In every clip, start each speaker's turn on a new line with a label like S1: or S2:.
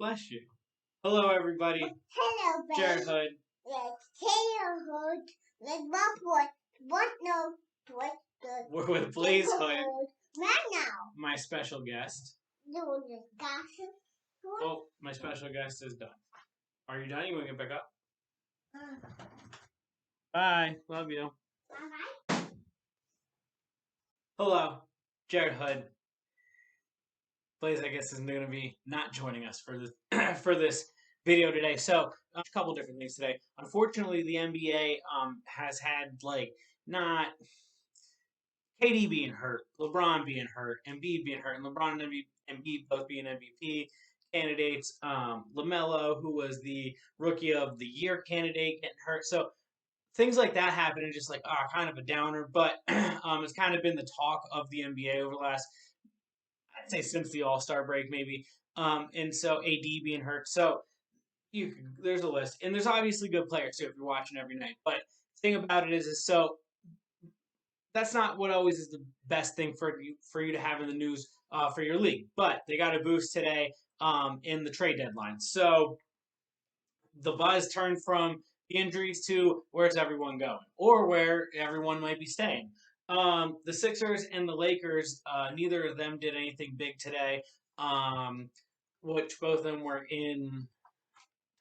S1: bless you. Hello, everybody.
S2: Hello,
S1: Jared
S2: baby.
S1: Hood.
S2: Let's Taylor Hood. Let's what no what the
S1: We're with Blaze Hood,
S2: right now.
S1: my special guest.
S2: Doing the gossip.
S1: Oh, my special guest is done. Are you done? You want to get back up? Bye. Love you.
S2: Bye.
S1: Hello, Jared Hood. Blaze, I guess, isn't going to be not joining us for this for this video today. So, a couple different things today. Unfortunately, the NBA has had not KD being hurt, LeBron being hurt, Embiid being hurt, and LeBron and Embiid both being MVP candidates. LaMelo, who was the Rookie of the Year candidate, getting hurt. So things like that happen, and just kind of a downer. But it's kind of been the talk of the NBA over the last, I'd say, since the All Star break, maybe. And so AD being hurt. So there's a list, and there's obviously good players too if you're watching every night. But the thing about it is so that's not what always is the best thing for you to have in the news for your league. But they got a boost today in the trade deadline. So the buzz turned from the injuries to where's everyone going, or where everyone might be staying. The Sixers and the Lakers, neither of them did anything big today, which both of them were in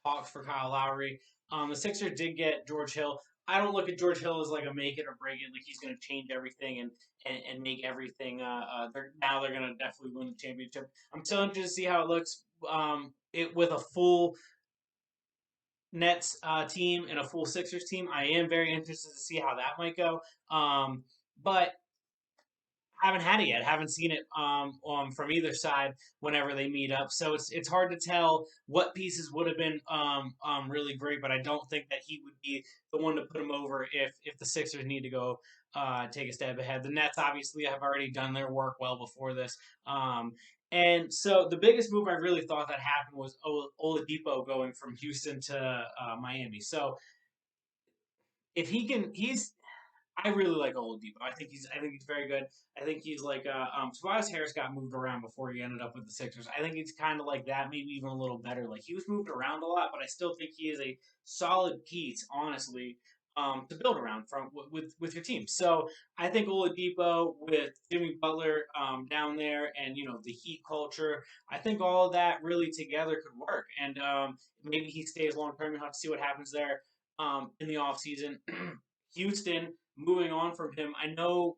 S1: talks for Kyle Lowry. The Sixers did get George Hill. I don't look at George Hill as like a make it or break it. Like he's going to change everything and make everything. They're going to definitely win the championship. I'm still interested to see how it looks. It with a full Nets team and a full Sixers team. I am very interested to see how that might go. But haven't had it yet. Haven't seen it from either side whenever they meet up. So it's hard to tell what pieces would have been really great. But I don't think that he would be the one to put him over if the Sixers need to go take a step ahead. The Nets obviously have already done their work well before this. And so the biggest move I really thought that happened was Oladipo going from Houston to Miami. So if he can, I really like Oladipo. I think he's very good. I think he's like Tobias Harris got moved around before he ended up with the Sixers. I think he's kind of like that, maybe even a little better. Like he was moved around a lot, but I still think he is a solid piece, honestly, to build around from with your team. So I think Oladipo with Jimmy Butler down there, and the Heat culture, I think all of that really together could work. And maybe he stays long term. You'll have to see what happens there in the offseason. Houston moving on from him, I know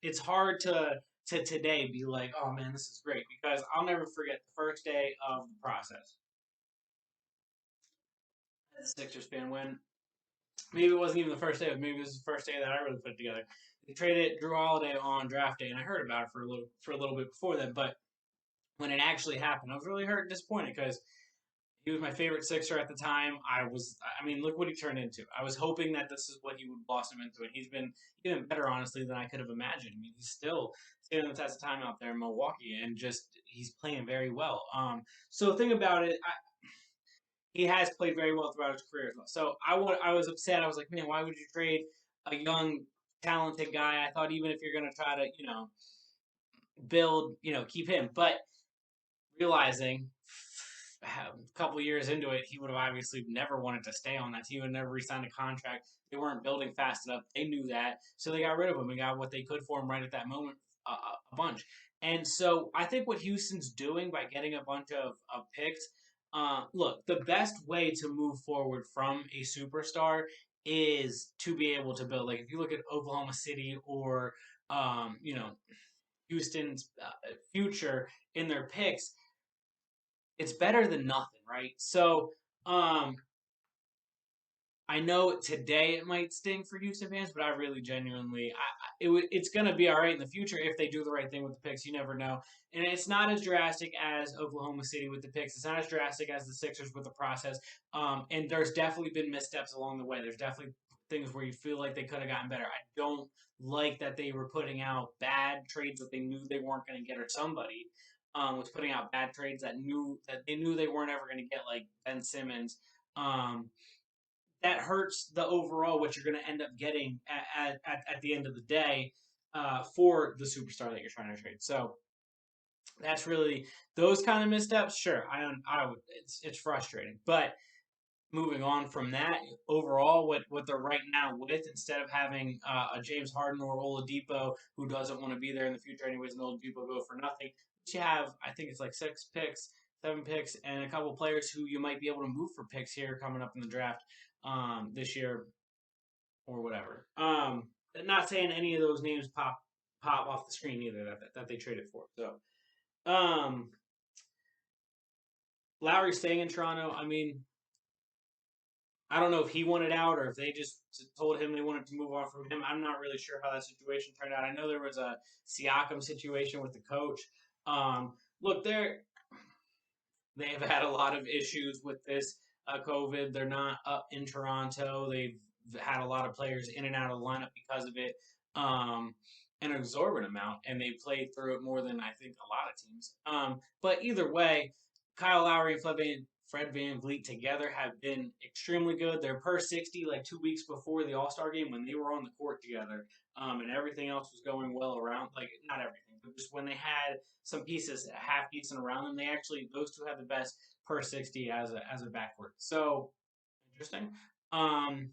S1: it's hard to today be like, oh man, this is great because I'll never forget the first day of the process as a Sixers fan when maybe it wasn't even the first day, but maybe it was the first day that I really put it together. They traded Drew Holiday on draft day, and I heard about it for a little bit before that, but when it actually happened, I was really hurt and disappointed because he was my favorite Sixer at the time. I mean, look what he turned into. I was hoping that this is what he would blossom into, and he's been even better, honestly, than I could have imagined. I mean, he's still standing the test of time out there in Milwaukee, and just he's playing very well. So the thing about it, he has played very well throughout his career as well. So I was upset. I was like, man, why would you trade a young, talented guy? I thought even if you're going to try to, build, keep him, but realizing a couple years into it, he would have obviously never wanted to stay on that team and never re-signed a contract. They weren't building fast enough. They knew that, so they got rid of him and got what they could for him right at that moment, a bunch. And so I think what Houston's doing by getting a bunch of picks, look, the best way to move forward from a superstar is to be able to build. Like if you look at Oklahoma City or Houston's future in their picks, it's better than nothing, right? So, I know today it might sting for Houston fans, but I really genuinely, it's going to be all right in the future if they do the right thing with the picks. You never know, and it's not as drastic as Oklahoma City with the picks. It's not as drastic as the Sixers with the process. And there's definitely been missteps along the way. There's definitely things where you feel like they could have gotten better. I don't like that they were putting out bad trades that they knew they weren't going to get, or somebody was putting out bad trades that they knew they weren't ever going to get, like Ben Simmons. Um, that hurts the overall what you're going to end up getting at the end of the day for the superstar that you're trying to trade. So That's really those kind of missteps. Sure, I would. It's frustrating, but moving on from that, overall, what they're right now with, instead of having a James Harden or Oladipo who doesn't want to be there in the future anyways, and Oladipo go for nothing, you have, I think it's like 6 picks, 7 picks, and a couple players who you might be able to move for picks here coming up in the draft this year or whatever. Not saying any of those names pop off the screen either that they traded for. So Lowry staying in Toronto. I mean, I don't know if he wanted out or if they just told him they wanted to move on from him. I'm not really sure how that situation turned out. I know there was a Siakam situation with the coach. Look, they've had a lot of issues with this COVID. They're not up in Toronto. They've had a lot of players in and out of the lineup because of it, an exorbitant amount, and they played through it more than I think a lot of teams. But either way, Kyle Lowry and Fred Van Vliet together have been extremely good. They're per 60 like 2 weeks before the All Star game when they were on the court together, and everything else was going well around. Like, not everything, but just when they had some pieces half decent around them, those two had the best per 60 as a backcourt. So interesting. Um,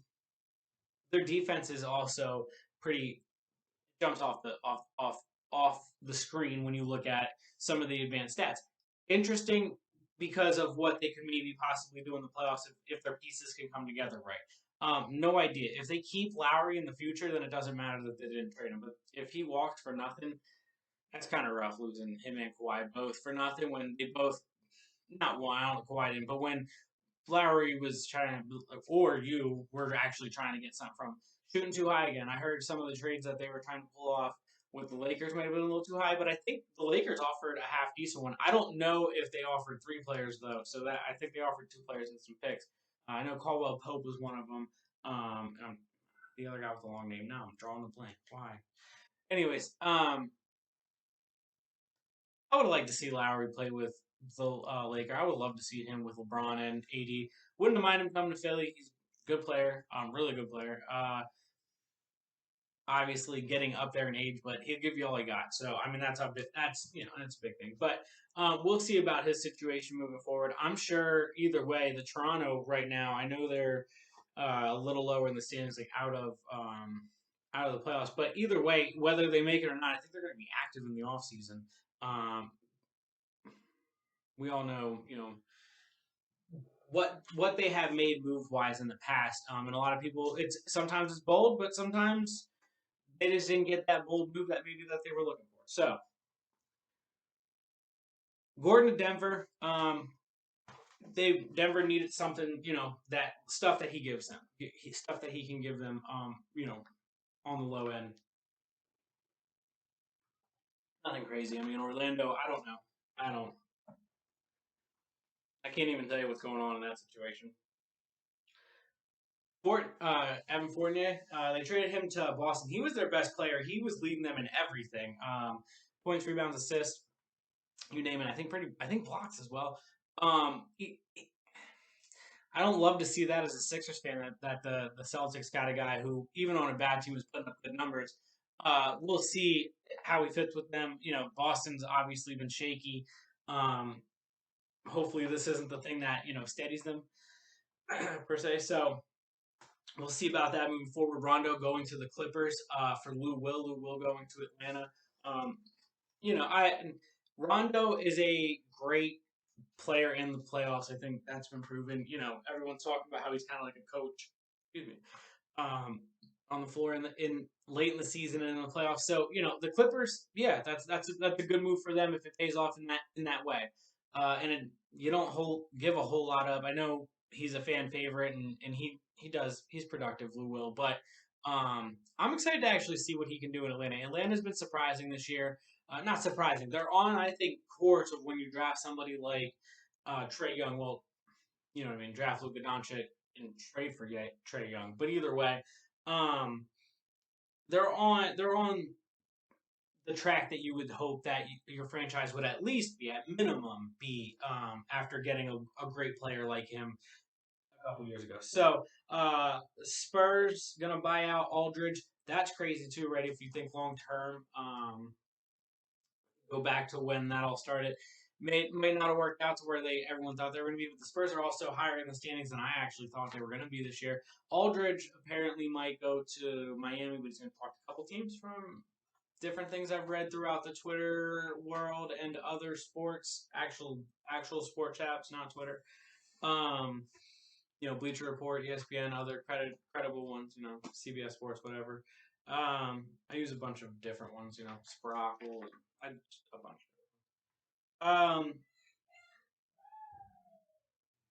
S1: their defense is also pretty jumps off the screen when you look at some of the advanced stats. Interesting because of what they could maybe possibly do in the playoffs if their pieces can come together right. No idea. If they keep Lowry in the future, then it doesn't matter that they didn't trade him. But if he walked for nothing, that's kind of rough losing him and Kawhi both for nothing when they both not one. I don't know Kawhi didn't, but when Lowry was trying to, or you were actually trying to get something from shooting too high again. I heard some of the trades that they were trying to pull off with the Lakers might have been a little too high, but I think the Lakers offered a half decent one. I don't know if they offered 3 players though, so that I think they offered 2 players and some picks. I know Caldwell Pope was one of them. The other guy with the long name. Now I'm drawing the blank. Why? Anyways, I would like to see Lowry play with the Laker. I would love to see him with LeBron and AD. Wouldn't mind him coming to Philly. He's a good player, really good player. Obviously getting up there in age, but he'll give you all he got. So I mean that's that's a big thing. But we'll see about his situation moving forward. I'm sure either way, the Toronto right now. I know they're a little lower in the standings, like out of the playoffs. But either way, whether they make it or not, I think they're going to be active in the offseason. Um, we all know, what they have made move wise in the past, and a lot of people, sometimes it's bold, but sometimes they just didn't get that bold move that they were looking for. So Gordon to Denver, Denver needed something, that stuff that he gives them, stuff that he can give them, on the low end. Nothing crazy. I mean, Orlando, I don't know. I don't. I can't even tell you what's going on in that situation. Evan Fournier, they traded him to Boston. He was their best player. He was leading them in everything. Points, rebounds, assists, you name it. I think blocks as well. I don't love to see that as a Sixers fan that the Celtics got a guy who, even on a bad team, was putting up good numbers. We'll see how he fits with them. Boston's obviously been shaky. Hopefully, this isn't the thing that steadies them per se. So we'll see about that moving forward. Rondo going to the Clippers for Lou Will. Lou Will going to Atlanta. Rondo is a great player in the playoffs. I think that's been proven. Everyone's talking about how he's kind of like a coach. Excuse me. On the floor in late in the season and in the playoffs. So the Clippers, yeah, that's a good move for them if it pays off in that way. You don't give a whole lot up. I know he's a fan favorite and he's productive, Lou Will, but I'm excited to actually see what he can do in Atlanta. Atlanta's been surprising this year. Not surprising. They're on, I think, course of when you draft somebody like Trae Young. Well, you know what I mean. Draft Luka Doncic and trade for Trae Young. But either way, um, they're on the track that you would hope that your franchise would at least be, at minimum, be after getting a great player like him a couple years ago. So Spurs gonna buy out Aldridge. That's crazy too, right? If you think long term. go back to when that all started. May not have worked out to where everyone thought they were going to be, but the Spurs are also higher in the standings than I actually thought they were going to be this year. Aldridge apparently might go to Miami, but he's going to talk to a couple teams from different things I've read throughout the Twitter world and other sports, actual sport chaps, not Twitter. Bleacher Report, ESPN, other credible ones, CBS Sports, whatever. I use a bunch of different ones, Sprockle, a bunch.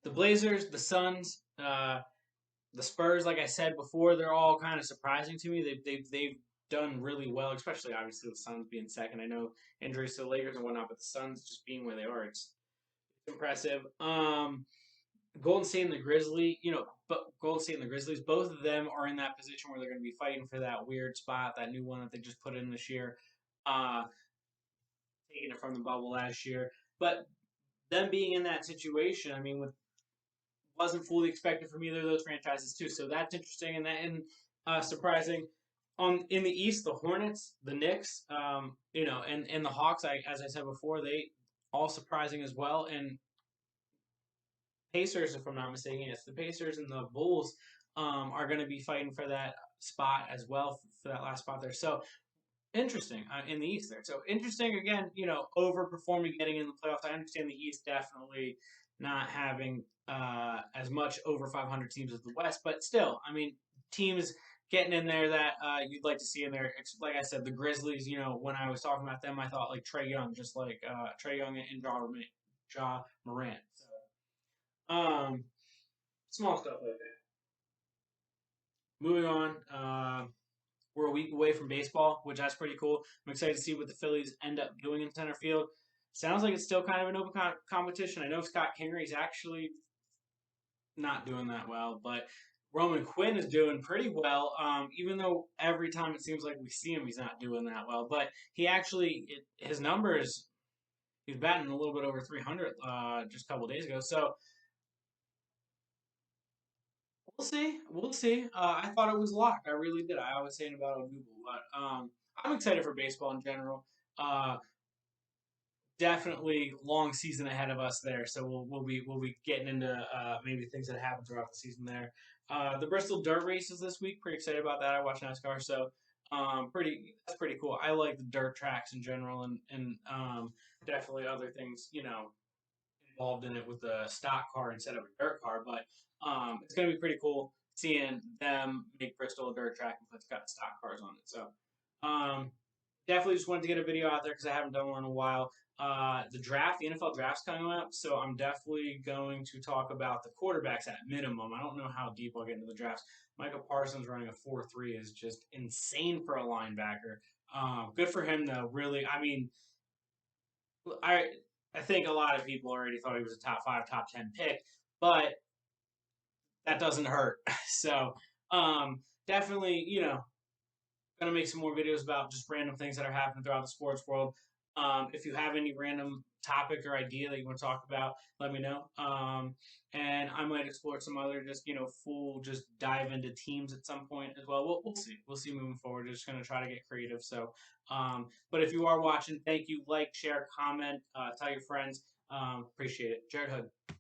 S1: The Blazers, the Suns, the Spurs, like I said before, they're all kind of surprising to me. They've done really well, especially obviously the Suns being second. I know injuries to the Lakers and whatnot, but the Suns just being where they are, it's impressive. Golden State and the Golden State and the Grizzlies, both of them are in that position where they're going to be fighting for that weird spot, that new one that they just put in this year, taking it from the bubble last year. But them being in that situation, I mean, wasn't fully expected from either of those franchises too. So that's interesting and surprising. In the East, the Hornets, the Knicks, and the Hawks. As I said before, they all surprising as well. And Pacers, if I'm not mistaken, yes, the Pacers and the Bulls are going to be fighting for that spot as well, for that last spot there. So interesting in the East there. So interesting again, overperforming getting in the playoffs. I understand the East definitely not having as much over 500 teams as the West, but still, I mean, teams getting in there that you'd like to see in there. Like I said, the Grizzlies, when I was talking about them, I thought like Trae Young, just like Trae Young and Ja Morant. Small stuff like that. Moving on, we're a week away from baseball, which that's pretty cool. I'm excited to see what the Phillies end up doing in center field. Sounds like it's still kind of an open competition. I know Scott Kingery's actually not doing that well, but Roman Quinn is doing pretty well. Even though every time it seems like we see him, he's not doing that well. But he actually, his numbers, he's batting a little bit over 300 just a couple days ago. So we'll see. We'll see. I thought it was locked. I really did. I was saying about Odubel, but I'm excited for baseball in general. Uh, Definitely long season ahead of us there. So we'll be getting into maybe things that happen throughout the season there. The Bristol Dirt Races this week. Pretty excited about that. I watch NASCAR, so that's pretty cool. I like the dirt tracks in general, and definitely other things involved in it with a stock car instead of a dirt car. But it's going to be pretty cool seeing them make Bristol a dirt track and put stock cars on it. So definitely just wanted to get a video out there because I haven't done one in a while. The draft, the NFL draft's coming up, so I'm definitely going to talk about the quarterbacks at minimum. I don't know how deep I'll get into the drafts. Micah Parsons running a 4.3 is just insane for a linebacker. Good for him though. Really, I mean, I I think a lot of people already thought he was a top 5, top 10 pick, but that doesn't hurt. So definitely, gonna make some more videos about just random things that are happening throughout the sports world. If you have any random topic or idea that you want to talk about, let me know. And I might explore some other full just dive into teams at some point as well. We'll see. We'll see moving forward. Just gonna try to get creative. So, but if you are watching, thank you. Like, share, comment, tell your friends. Appreciate it. Jared Hood.